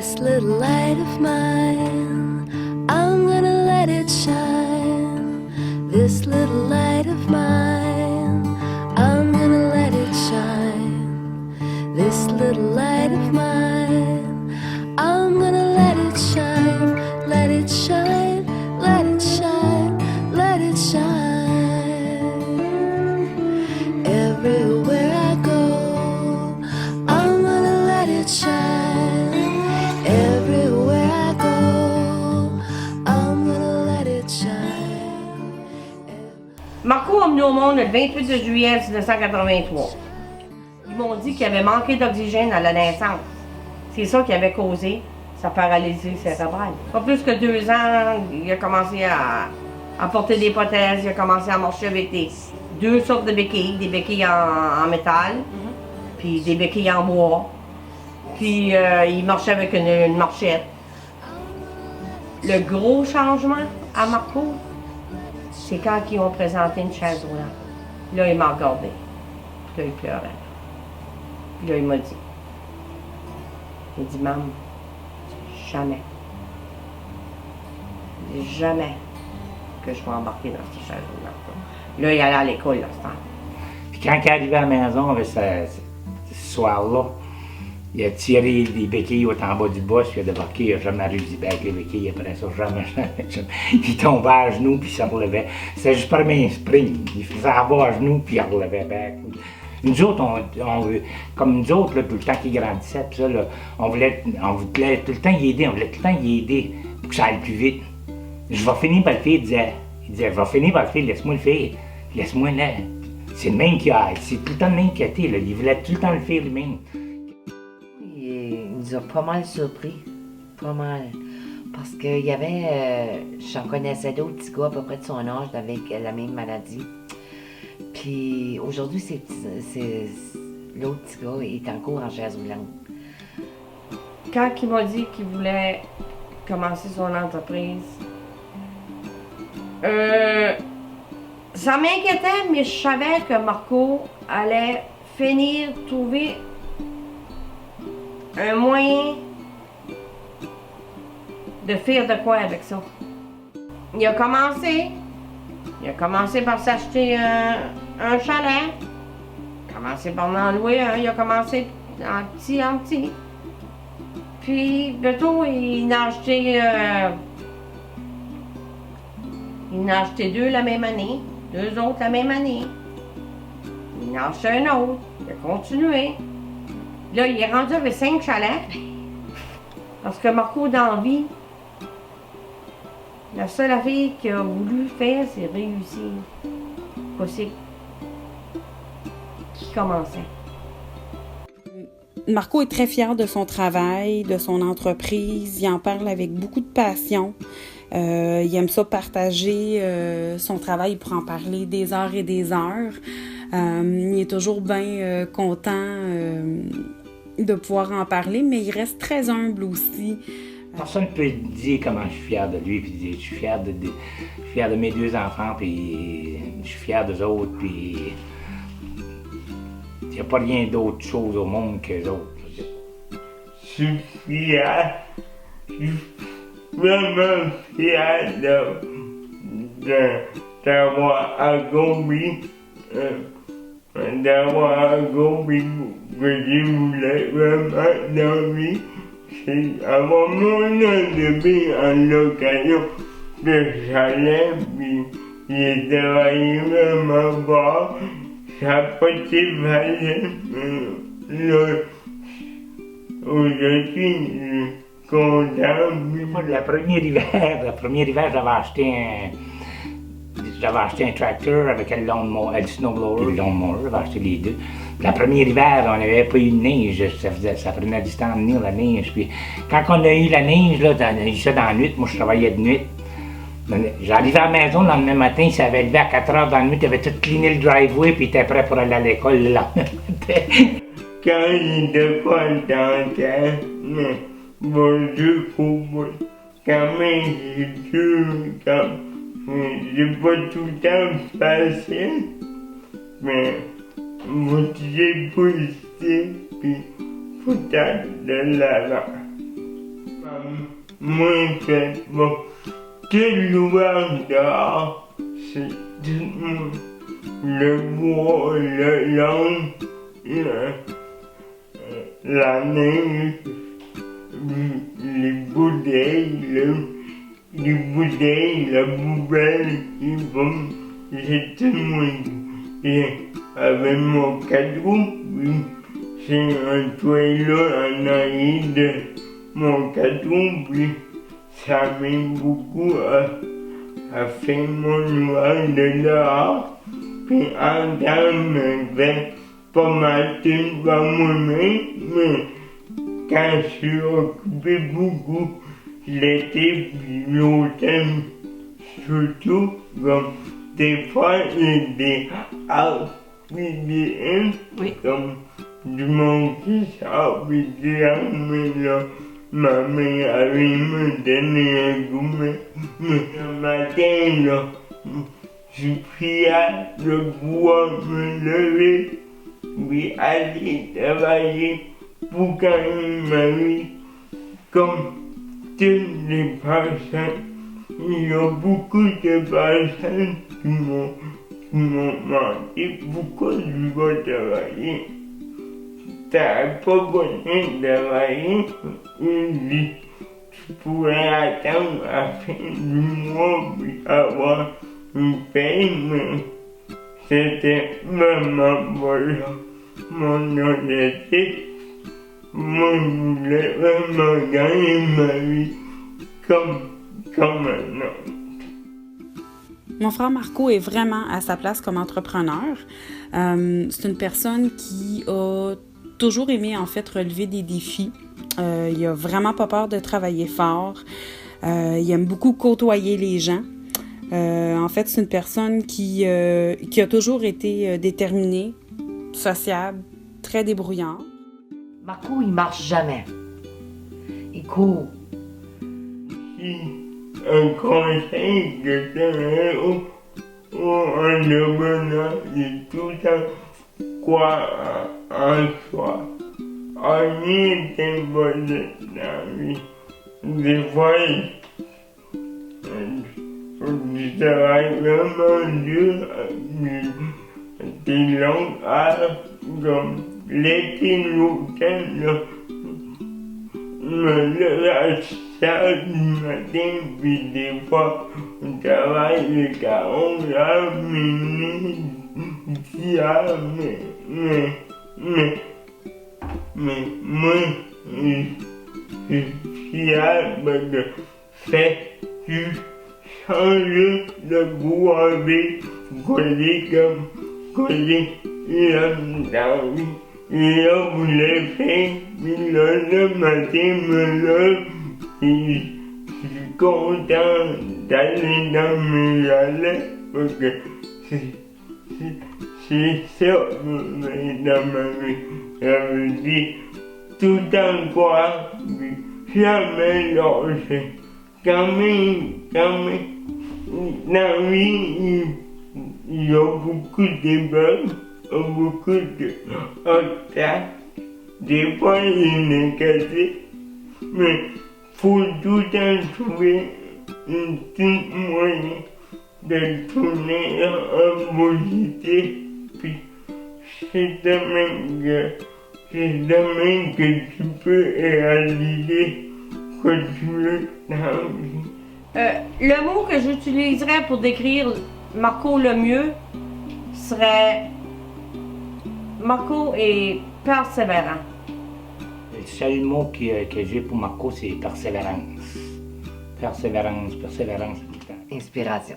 This little light of mine, I'm gonna let it shine. This little light of mine, I'm gonna let it shine. This little light of mine, I'm gonna let it shine. Let it shine, let it shine, let it shine. Everywhere I go, I'm gonna let it shine. Everywhere I go, I'm gonna let it shine. Marco a venu au monde le 28 de juillet 1983. Ils m'ont dit qu'il avait manqué d'oxygène à la naissance. C'est ça qui avait causé sa paralysie cérébrale. Pas plus que 2 ans, il a commencé à porter des prothèses, il a commencé à marcher avec deux sortes de béquilles, des béquilles en métal, puis des béquilles en bois. Puis il marchait avec une marchette. Le gros changement à Marco, c'est quand ils ont présenté une chaise roulante. Là, il m'a regardé. Puis là, il pleurait. Puis là, il m'a dit. Il dit, maman, jamais. Jamais que je vais embarquer dans cette chaise roulante. Là, il allait à l'école, là, ce temps. Puis quand il est arrivé à la maison, avec ce soir-là, il a tiré des béquilles au en bas du boss, puis il a débarqué, il n'a jamais réussi avec les béquilles, après ça, jamais. Il tombait à genoux, puis il se relevait. C'était juste par mes spring. Il faisait en bas à genoux, puis il relevait back. Nous autres, comme nous autres, là, tout le temps qu'il grandissait, puis ça, là, on voulait tout le temps y aider, pour que ça aille plus vite. Je vais finir par le faire, il disait, je vais finir par le faire, laisse-moi le faire, laisse-moi là. C'est le même c'est tout le temps le même qui a été, là. Il voulait tout le temps le faire lui-même. Il nous a pas mal surpris, pas mal. Parce qu'il y avait, j'en connaissais d'autres petits gars à peu près de son âge avec la même maladie. Puis aujourd'hui, l'autre petit gars est encore en chaise roulante. Quand il m'a dit qu'il voulait commencer son entreprise, ça m'inquiétait, mais je savais que Marco allait finir trouver un moyen de faire de quoi avec ça. Il a commencé par s'acheter un chalet. Il a commencé par en louer un. Il a commencé en petit. Puis, bientôt, il a acheté 2 la même année, 2 autres la même année. Il en a acheté un autre. Il a continué. Là, il est rendu avec 5 chalets. Parce que Marco, dans la vie, la seule affaire qu'il a voulu faire, c'est réussir. Possible. Qui commençait. Marco est très fier de son travail, de son entreprise. Il en parle avec beaucoup de passion. Il aime ça partager son travail pour en parler des heures et des heures. Il est toujours bien content de pouvoir en parler, mais il reste très humble aussi. Personne ne peut dire comment je suis fier de lui, puis je suis fier de mes 2 enfants, puis je suis fier d'eux autres, puis il n'y a pas rien d'autre chose au monde qu'eux autres. Je suis fier, je suis vraiment fier d'avoir accompli ce que je voulais vraiment dans la vie. C'est avoir mon entreprise en location de chalet, puis j'ai travaillé vraiment fort. Ça n'a pas été facile, mais là, aujourd'hui, je suis content. Le premier hiver, j'avais acheté un tracteur avec le snowblower et le lawnmower, j'avais acheté les 2. Le premier hiver, on n'avait pas eu de neige, ça prenait du temps de venir la neige. Puis quand on a eu la neige, là, dans la nuit, moi je travaillais de nuit. J'arrivais à la maison le lendemain matin, il s'avait levé à 4 heures dans la nuit, il avait tout cleané le driveway, puis il était prêt pour aller à l'école le lendemain matin. Quand il n'était pas dans terre, bon Dieu, quand même, j'ai pas tout le temps facile, mais vous êtes positif, puis faut être de l'avant. Moi, c'est bon. Tout l'ouvrage dehors, c'est tout le bois, le long, la neige, les bouteilles, la poubelle, c'est tout moi. Et avec mon cadeau, c'est un toilet en arrière de mon cadeau, puis ça m'aide beaucoup à faire mon ouvrage de dehors, puis en temps, je fais pas mal de par moi-même, mais quand je suis occupé beaucoup, l'été puis l'automne, surtout, comme des fois, il y a des arbres puis des haies, Oui. comme du monde qui sort puis des arbres, mais là, ma mère avait me donné un coup, mais le matin, là, je suis fier de pouvoir me lever, puis aller travailler pour gagner ma vie, comme toutes les personnes. Il y a beaucoup de personnes qui m'ont demandé pourquoi je vais travailler. T'as pas besoin de travailler, il dit, tu pourrais attendre à la fin du mois puis avoir une paye, mais c'était vraiment pas là mon objectif. Moi, je voulais vraiment gagner ma vie comme un autre. Mon frère Marco est vraiment à sa place comme entrepreneur. C'est une personne qui a toujours aimé en fait relever des défis. Il a vraiment pas peur de travailler fort. Il aime beaucoup côtoyer les gens. En fait, c'est une personne qui a toujours été déterminée, sociable, très débrouillard. Marco, il marche jamais. Il court. Si un conseil que je donnerais aux entrepreneurs, c'est tout le temps croire en soi. On est imposé dans la vie. Des fois, je travaille vraiment dur, des longues heures, comme l'été, l'automne, là. Me lève à 7h du matin, puis des fois, on travaille jusqu'à 11h, minuit, 10h, mais moi, je suis fier de faire du changer de pouvoir coller là dans la vie. Et là, vous l'avez fait, puis là, le matin, me lève, et je suis content d'aller dans mes allées, parce que c'est ça, dans ma vie. Ça veut dire tout en croire, puis jamais lâcher. Quand même, dans la vie, il y a beaucoup d'épreuves, beaucoup d'obstacles. Des fois, il est négatif, mais faut tout le temps trouver un petit moyen de tourner en positif. Puis, c'est demain que tu peux réaliser ce que tu veux dans la vie. Le mot que j'utiliserais pour décrire Marco le mieux serait Marco est persévérant. Le seul mot que j'ai pour Marco, c'est persévérance. Persévérance, tout le temps. Inspiration.